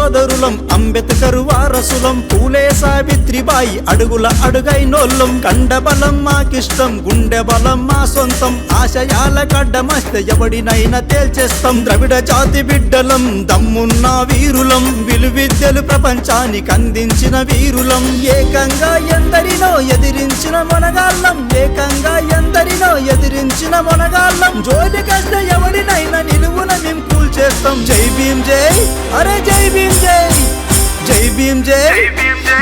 సోదరులం అంబేద్కర్ వారసులం పూలే సావిత్రిబాయి అడుగుల అడుగైనోళ్ళం కండబలం మాకిష్టం గుండె బలం మా సొంతం ఆశయాల గడ్డమస్తే ఎవడినైనా తేల్చేస్తాం ద్రవిడ జాతి బిడ్డలం దమ్మున్న వీరులం విలువిద్యలు ప్రపంచానికి అందించిన వీరులం ఏకంగా ఎందరినో ఎదిరించిన మొనగాళ్ళం ఏకంగా ఎందరినో ఎదిరించిన మొనగాళ్ళం జోలికస్తే ఎవడినైనా నిలువున మేము కూల్చేస్తాం జై భీమ్ జై అరే జై భీమ్ జై జై భీమ్ జై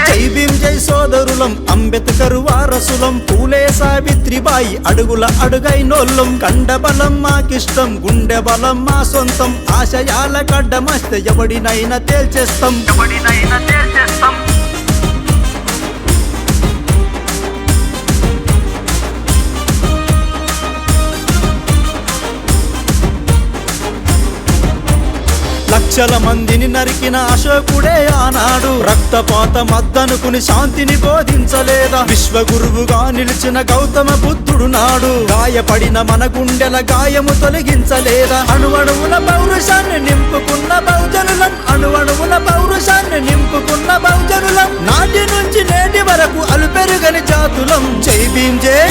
జై భీమ్ జై సోదరులం అంబేద్కర్ వారసులం పూలే సావిత్రిబాయి అడుగుల అడుగైనోళ్ళం కండబలం మాకిష్టం గుండె బలం మా సొంతం ఆశయాల గడ్డమస్తే ఎవడినైనా తేల్చేస్తాం లక్షల మందిని నరికిన అశోకుడే ఆనాడు రక్తపాత మద్దనుకుని శాంతిని బోధించలేదా విశ్వగురువుగా నిలిచిన గౌతమ బుద్ధుడు నాడు గాయపడిన మన గుండెల గాయము తొలగించలేదా అణువణువుల పౌరుషాన్ని నింపుకున్న బహుజనులం అణువణువుల పౌరుషాన్ని నింపుకున్న బహుజనులం నాటి నుంచి నేటి వరకు అలుపెరుగని జాతులం జై భీమ్ జై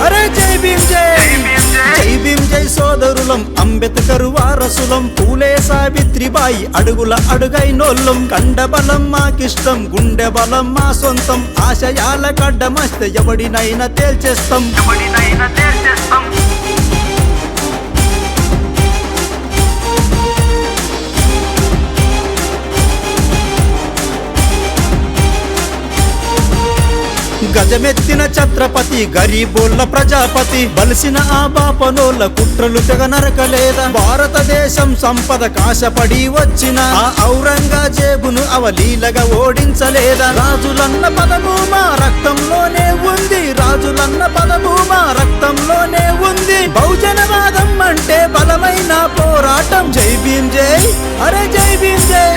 అరే జై భీమ్ జై జై భీమ్ జై సోదరులం అంబేద్కర్ వారసులం పూలే సావిత్రిబాయి అడుగుల అడుగైనోళ్ళం కండబలం మాకిష్టం గుండె బలం మా సొంతం ఆశయాల గడ్డమస్తే ఎవడినైనా తేల్చేస్తాం గజమెత్తిన ఛత్రపతి గరీబోళ్ళ ప్రజాపతి బలిసిన ఆ బాపనోళ్ళ కుట్రలు తెగ నరకలేదా భారతదేశం సంపద కాశపడి వచ్చిన ఆ ఔరంగజేబును అవలీలగా ఓడించలేదా రాజులన్న పదము మా రక్తంలోనే ఉంది రాజులన్న పదము మా రక్తంలోనే ఉంది బహుజనవాదం అంటే బలమైన పోరాటం జై భీమ్ జై అరే జై భీమ్ జై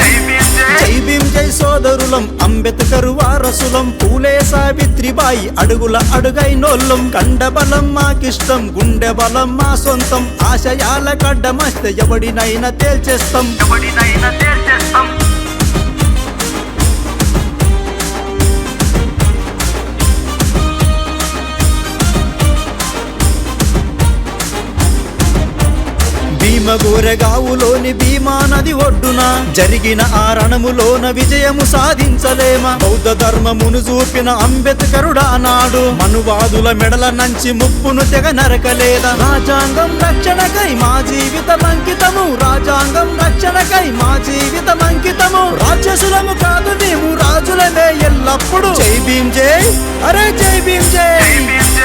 జై భీమ్ జై సోదరులం అంబేద్కర్ వారసులం పూలే సావిత్రిబాయి అడుగుల అడుగైనోళ్ళం కండబలం మాకిష్టం గుండె బలం మా సొంతం ఆశయాల గడ్డమస్తే ఎవడినైనా తేల్చేస్తాం భీమగోరెగావులోని భీమా నది ఒడ్డున జరిగిన ఆ రణములోన విజయము సాధించలేమా బౌద్ధ ధర్మమును చూపిన అంబేద్కరుడా నాడు మనువాదుల మెడల నంచి ముప్పును తెగ నరకలేదా రాజ్యాంగం రక్షణకై మా జీవితం అంకితము రాజ్యాంగం రక్షణకై మా జీవితం అంకితము రాక్షసులము కాదు మేము రాజులమే ఎల్లప్పుడు జై భీమ్ జై అరే జై భీమ్ జై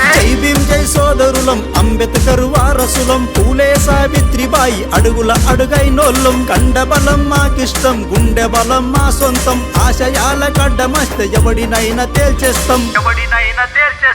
జై భీమ్ జై సోదరులం అంబేద్కర్ వారసులం పూలే సావిత్రిబాయి అడుగుల అడుగైనోళ్ళం కండబలం మాకిష్టం గుండె బలం మా సొంతం ఆశయాల గడ్డమస్తే ఎవడినైనా తేల్చేస్తాం